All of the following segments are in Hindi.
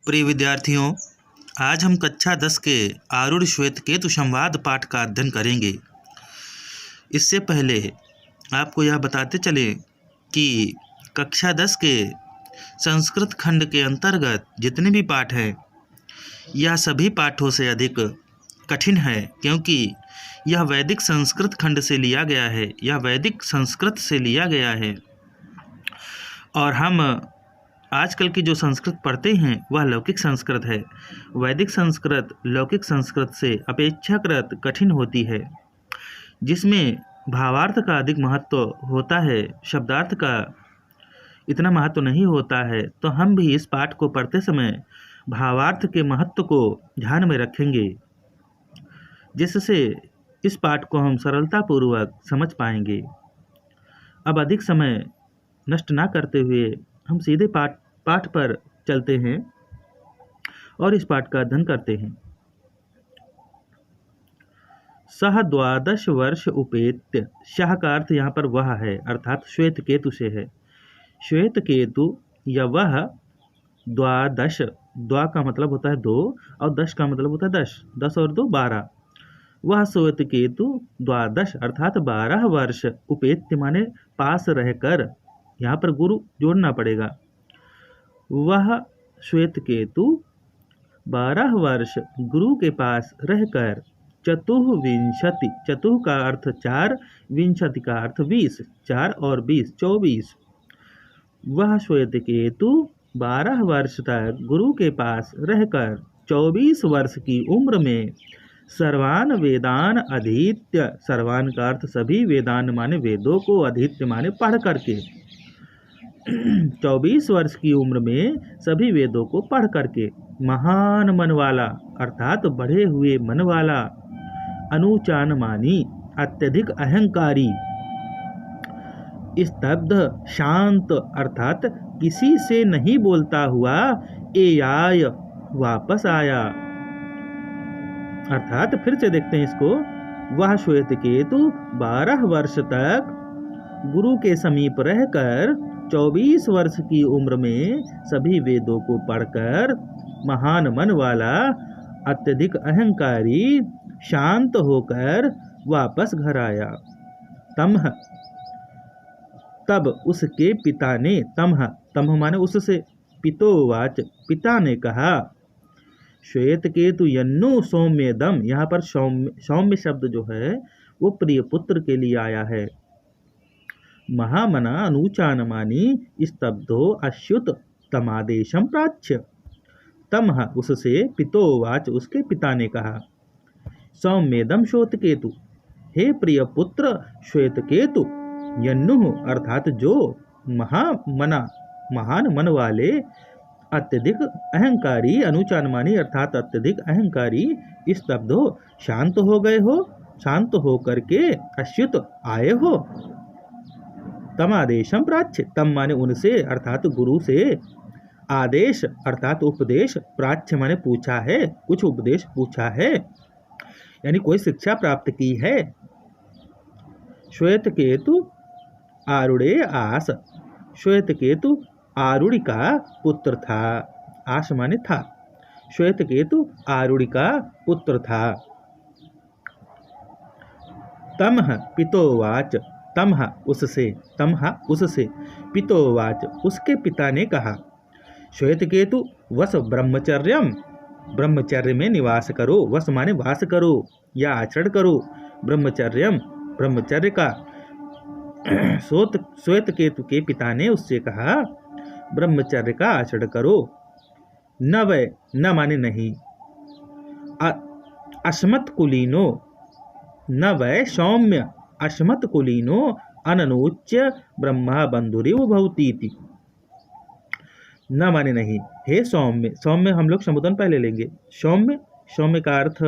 प्रिय विद्यार्थियों, आज हम कक्षा 10 के आरूढ़ श्वेत केतु संवाद पाठ का अध्ययन करेंगे। इससे पहले आपको यह बताते चले कि कक्षा 10 के संस्कृत खंड के अंतर्गत जितने भी पाठ हैं, यह सभी पाठों से अधिक कठिन है, क्योंकि यह वैदिक संस्कृत खंड से लिया गया है। यह वैदिक संस्कृत से लिया गया है और हम आजकल की जो संस्कृत पढ़ते हैं वह लौकिक संस्कृत है। वैदिक संस्कृत लौकिक संस्कृत से अपेक्षाकृत कठिन होती है, जिसमें भावार्थ का अधिक महत्व होता है, शब्दार्थ का इतना महत्व नहीं होता है। तो हम भी इस पाठ को पढ़ते समय भावार्थ के महत्व को ध्यान में रखेंगे, जिससे इस पाठ को हम सरलतापूर्वक समझ पाएंगे। अब अधिक समय नष्ट ना करते हुए हम सीधे पाठ पर चलते हैं और इस पाठ का अध्ययन करते हैं। सह 12 वर्ष उपेत्य, सह का अर्थ यहाँ पर वह है, अर्थात श्वेत केतु से है। श्वेत केतु या वह 12, द्वा का मतलब होता है 2 और 10 का मतलब होता है 10, 10 और 2 12। वह श्वेत केतु 12 अर्थात 12 वर्ष उपेत्य माने पास रहकर, यहाँ पर गुरु जोड़ना पड़ेगा। वह श्वेत केतु 12 वर्ष गुरु के पास रहकर चतुर्विंशति, चतुः का अर्थ 4, विंशति का अर्थ 20, 4 और 20 24। वह श्वेत केतु 12 वर्ष तक गुरु के पास रहकर 24 वर्ष की उम्र में सर्वान वेदान अधीत्य, सर्वान का अर्थ सभी, वेदान माने वेदों को, अधीत्य माने पढ़ करके, 24 वर्ष की उम्र में सभी वेदों को पढ़ करके, महान मन वाला अर्थात बढ़े हुए मन वाला, अनुचान मानी अत्यधिक अहंकारी, स्तब्ध शांत अर्थात किसी से नहीं बोलता हुआ, एयाय वापस आया। अर्थात फिर से देखते हैं इसको, वह श्वेत केतु 12 वर्ष तक गुरु के समीप रहकर 24 वर्ष की उम्र में सभी वेदों को पढ़कर महान मन वाला, अत्यधिक अहंकारी, शांत होकर वापस घर आया। तमह, तब उसके पिता ने, तमह माने उससे, पितोवाच पिता ने कहा, श्वेत केतु यन्नु सौम्यदम, यहाँ पर सौम्य शब्द जो है वो प्रिय पुत्र के लिए आया है। महामना अनुचानमानी स्तब्धो अच्युत तमादेशम प्राच्य। तमह उससे, पितोवाच उसके पिता ने कहा, सौम्यदम श्वेत केतु, हे प्रिय पुत्र श्वेत केतु, यन्नु अर्थात जो, महामना महान मन वाले, अत्यधिक अहंकारी, अनुचानमानी अर्थात अत्यधिक अहंकारी, स्तब्ध हो शांत हो गए हो, शांत हो करके अच्युत आए हो। तमादेशम प्राच्य, तम माने उनसे अर्थात गुरु से, आदेश अर्थात उपदेश, प्राच्य माने पूछा है, कुछ उपदेश पूछा है, यानी कोई शिक्षा प्राप्त की है। श्वेत केतु आरूढ़े आस, श्वेत केतु आरूढ़ का पुत्र था, आस माने था, श्वेत केतु आरूढ़ का पुत्र था। तमह पितोवाच, तमह उससे, पितोवाच उसके पिता ने कहा, श्वेत केतु वस ब्रह्मचर्यम, ब्रह्मचर्य में निवास करो, वस माने वास करो या आचरण करो, ब्रह्मचर्यम ब्रह्मचर्य का। श्वेत केतु के पिता ने उससे कहा, ब्रह्मचर्य का आचरण करो। न वै, न माने नहीं, अस्मत् कुलीनो, न वै सौम्य अस्मत् कुलीनो अननोच्य ब्रह्मा बंधुरिव भवतीति। न माने नहीं, हे सौम्य, सौम्य हम लोग समुदन पहले लेंगे, सौम्य, सौम्य का अर्थ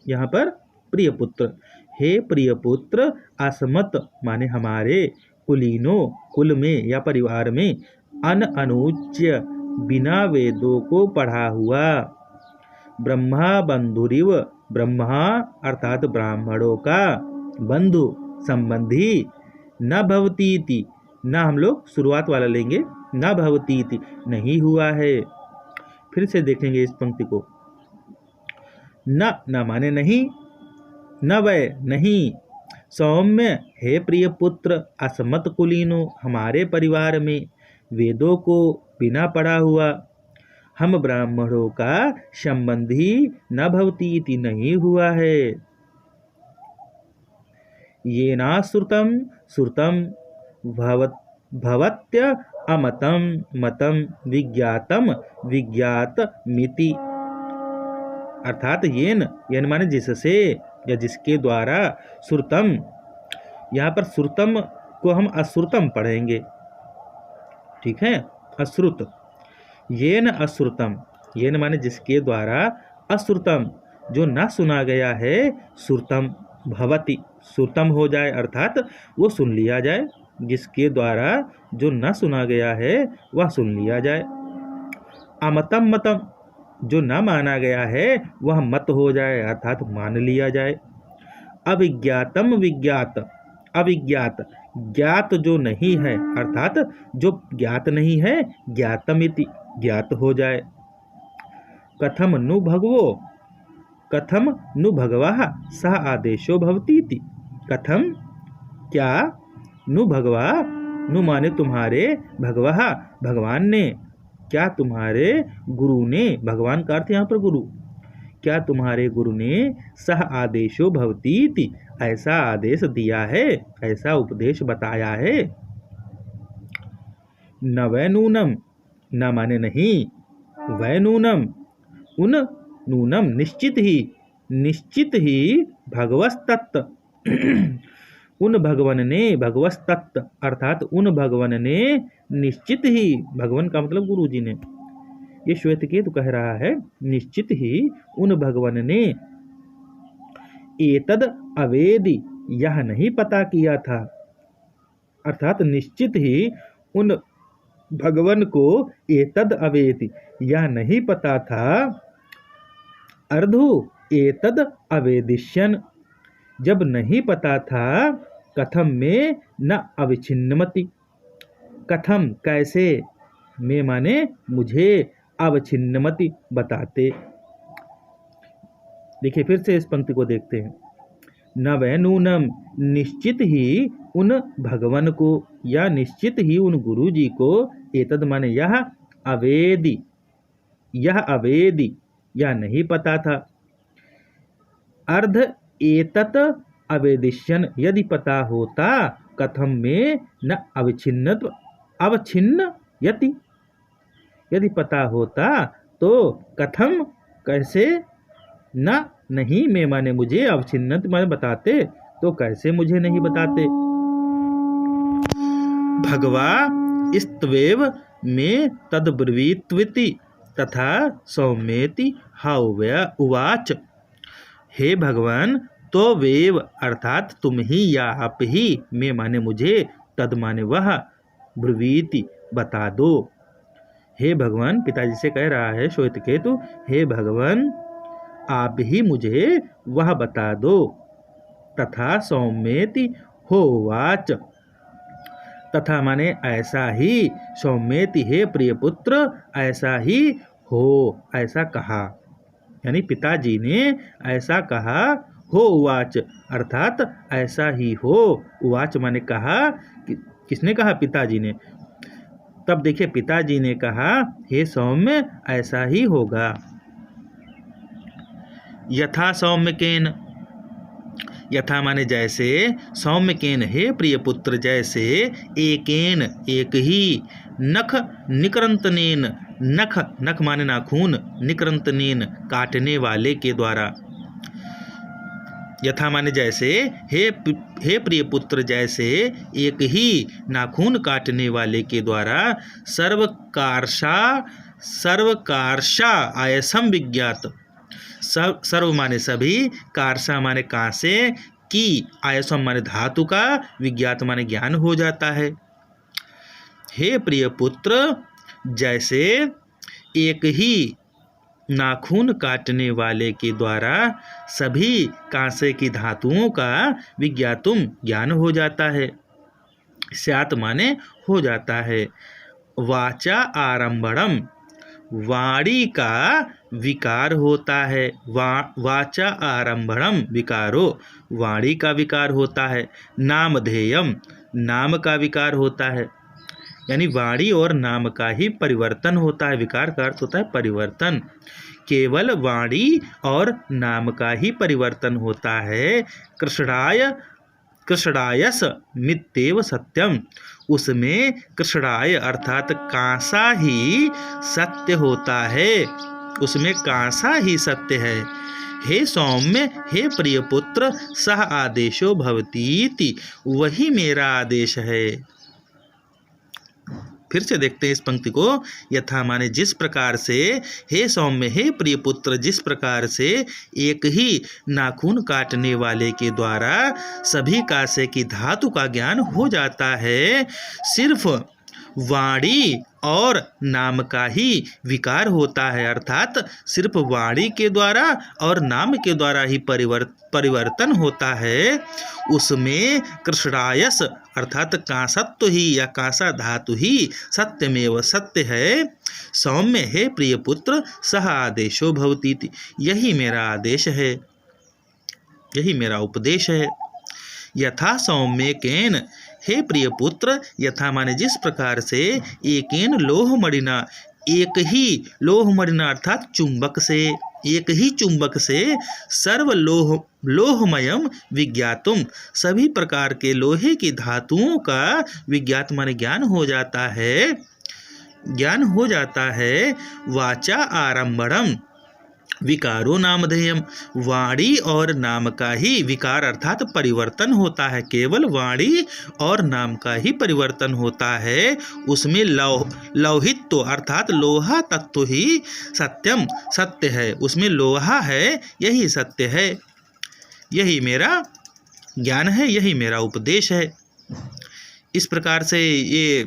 यहाँ पर प्रिय पुत्र, हे प्रिय पुत्र, अस्मत् माने हमारे, कुलीनो कुल में या परिवार में, अनुच्य बिना वेदों को पढ़ा हुआ, ब्रह्मा बंधुरिव, ब्रह्मा अर्थात ब्राह्मणों का, बंधु संबंधी, न भवतीति, न हम लोग शुरुआत वाला लेंगे, न भवतीति नहीं हुआ है। फिर से देखेंगे इस पंक्ति को। न माने नहीं, न वै नहीं, सौम्य हे प्रिय पुत्र, असमत कुलीनो, हमारे परिवार में वेदों को बिना पढ़ा हुआ हम ब्राह्मणों का संबंधी न भवती इति नहीं हुआ है। ये ना श्रुतम श्रुतम भवत्य अमतम मतम विज्ञातम विज्ञात मिति, अर्थात येन माने जिससे या जिसके द्वारा, श्रुतम, यहाँ पर श्रुतम को हम अश्रुतम पढ़ेंगे, ठीक है, अश्रुत, येन अश्रुतम, येन माने जिसके द्वारा, अश्रुतम जो न सुना गया है, श्रुतम भवति श्रुतम हो जाए, अर्थात वो सुन लिया जाए, जिसके द्वारा जो न सुना गया है वह सुन लिया जाए। अमतम मतम जो न माना गया है वह मत हो जाए, अर्थात मान लिया जाए। अविज्ञातम विज्ञात, अविज्ञात ज्ञात जो नहीं है, अर्थात जो ज्ञात नहीं है, ज्ञातमिति ज्ञात हो जाए। कथम नु भगवो, कथम नु भगवाः सह आदेशो भवतीति, कथम क्या, नु भगवा, नु माने तुम्हारे, भगवाः भगवान ने, क्या तुम्हारे गुरु ने, भगवान का अर्थ यहाँ पर गुरु, क्या तुम्हारे गुरु ने, सह आदेशो भवतीति ऐसा आदेश दिया है, ऐसा उपदेश बताया है। न वै नूनम, न माने नहीं, वै नूनम उन, नूनम निश्चित ही भगवस्तत्त उन भगवन ने, भगवस्तत्त अर्थात उन भगवन ने, निश्चित ही, भगवान का मतलब गुरु जी ने, ये श्वेतकेतु कह रहा है, निश्चित ही उन भगवन ने, एतद अवेदि यह नहीं पता किया था, अर्थात निश्चित ही उन भगवन को एतद अवेदि यह नहीं पता था, अर्धु एतद अवेदिष्यन जब नहीं पता था, कथम में न अवच्छिन्नमति, कथम कैसे, में माने मुझे, अवच्छिन्नमति बताते। देखिए फिर से इस पंक्ति को देखते हैं। न वै नूनम निश्चित ही उन भगवान को या निश्चित ही उन गुरु जी को, एतद माने यह, अवेदी, यह अवेदी या नहीं पता था, अर्ध एतत अवेदिष्यन यदि पता होता, कथम में न अवच्छिन्नत्व, अवच्छिन्न यति यदि पता होता तो कथम कैसे, न नहीं में माने मुझे, अवच्छिन्नत माने बताते, तो कैसे मुझे नहीं बताते। भगवा इस्त्वेव में तद्ब्रवीत्विति तथा सौम्येति हाव्य उवाच, हे भगवान, तो वेव अर्थात तुम ही या आप ही, में माने मुझे, तद माने वह, ब्रवीति बता दो। हे भगवान, पिताजी से कह रहा है श्वेतकेतु, हे भगवान आप ही मुझे वह बता दो। तथा सौम्येति होवाच, तथा माने ऐसा ही, सौम्येति हे प्रिय पुत्र ऐसा ही हो, ऐसा कहा, यानी पिताजी ने ऐसा कहा, हो उवाच अर्थात ऐसा ही हो, उवाच माने कहा, किसने कहा, पिताजी ने। तब देखिए पिताजी ने कहा, हे सौम्य ऐसा ही होगा। यथा सौम्यकेन, यथा माने जैसे, सौम्यकेन हे प्रिय पुत्र जैसे, एकेन एक ही, नख निकृंतनेन, नख नख माने नाखून, निकृंतनेन काटने वाले के द्वारा। यथा माने जैसे, हे प्रिय पुत्र जैसे एक ही नाखून काटने वाले के द्वारा, सर्वकारशा आयसम विज्ञात, सर्व माने सभी, कारसा माने कांसे, की आयसम माने धातु का, विज्ञात माने ज्ञान हो जाता है। हे प्रिय पुत्र जैसे एक ही नाखून काटने वाले के द्वारा सभी कांसे की धातुओं का विज्ञातुम ज्ञान हो जाता है, स्यात् माने हो जाता है। वाचा आरंभणम, वाणी का विकार होता है। वाचा आरंभणम विकारो, वाणी का विकार होता है। नामधेयम, नाम का विकार होता है, यानी वाणी और नाम का ही परिवर्तन होता है। विकार का अर्थ होता है परिवर्तन। केवल वाणी और नाम का ही परिवर्तन होता है। कृष्णायस मित्येव सत्यम, उसमें कृष्णाय अर्थात कांसा ही सत्य होता है, उसमें कांसा ही सत्य है। हे सौम्य, हे प्रिय पुत्र, सह आदेशो भवतीति, वही मेरा आदेश है। फिर से देखते हैं इस पंक्ति को। यथा माने जिस प्रकार से, हे सौम्य, हे प्रिय पुत्र, जिस प्रकार से एक ही नाखून काटने वाले के द्वारा सभी कासे की धातु का ज्ञान हो जाता है, सिर्फ वाणी और नाम का ही विकार होता है, अर्थात सिर्फ वाणी के द्वारा और नाम के द्वारा ही परिवर्तन होता है। उसमें कृष्णायस अर्थात कांसत्व ही या कांसा धातु ही सत्यमेव सत्य है। सौम्य, हे प्रिय पुत्र, सह आदेशो भवतीति, यही मेरा आदेश है, यही मेरा उपदेश है। यथा सौम्यकेन, हे प्रिय पुत्र, यथा माने जिस प्रकार से, एकेन लोहमणिना, एक ही लोहमणिना अर्थात चुंबक से, एक ही चुंबक से सर्व लोहमयम विज्ञातुम, सभी प्रकार के लोहे की धातुओं का विज्ञात माने ज्ञान हो जाता है, ज्ञान हो जाता है। वाचा आरंभणम विकारो नामधेयम, वाणी और नाम का ही विकार अर्थात परिवर्तन होता है, केवल वाणी और नाम का ही परिवर्तन होता है। उसमें लौहित्व अर्थात लोहा तत्व ही सत्यम सत्य है, उसमें लोहा है, यही सत्य है, यही मेरा ज्ञान है, यही मेरा उपदेश है। इस प्रकार से ये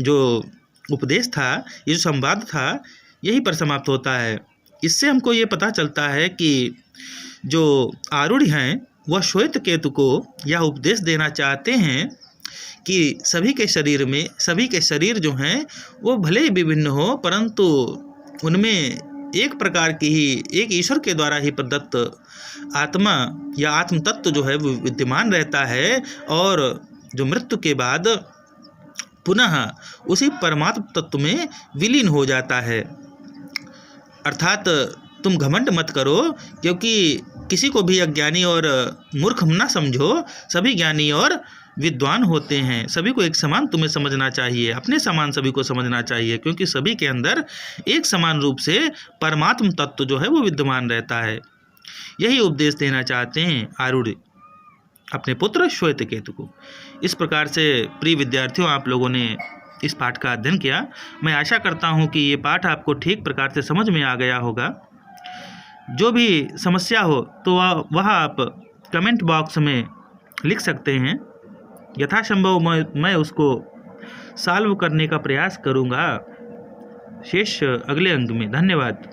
जो उपदेश था, ये जो संवाद था, यही पर समाप्त होता है। इससे हमको ये पता चलता है कि जो आरूढ़ हैं वह श्वेत केतु को यह उपदेश देना चाहते हैं कि सभी के शरीर में, सभी के शरीर जो हैं वो भले ही विभिन्न हो, परंतु उनमें एक प्रकार की ही, एक ईश्वर के द्वारा ही प्रदत्त आत्मा या आत्म तत्व जो है वो विद्यमान रहता है, और जो मृत्यु के बाद पुनः उसी परमात्म तत्व में विलीन हो जाता है। अर्थात तुम घमंड मत करो, क्योंकि किसी को भी अज्ञानी और मूर्ख ना समझो, सभी ज्ञानी और विद्वान होते हैं, सभी को एक समान तुम्हें समझना चाहिए, अपने समान सभी को समझना चाहिए, क्योंकि सभी के अंदर एक समान रूप से परमात्म तत्व जो है वो विद्यमान रहता है। यही उपदेश देना चाहते हैं आरूढ़ अपने पुत्र श्वेत केतु को। इस प्रकार से प्रिय विद्यार्थियों, आप लोगों ने इस पाठ का अध्ययन किया। मैं आशा करता हूँ कि ये पाठ आपको ठीक प्रकार से समझ में आ गया होगा। जो भी समस्या हो तो वह आप कमेंट बॉक्स में लिख सकते हैं, यथासंभव मैं उसको सॉल्व करने का प्रयास करूँगा। शेष अगले अंक में। धन्यवाद।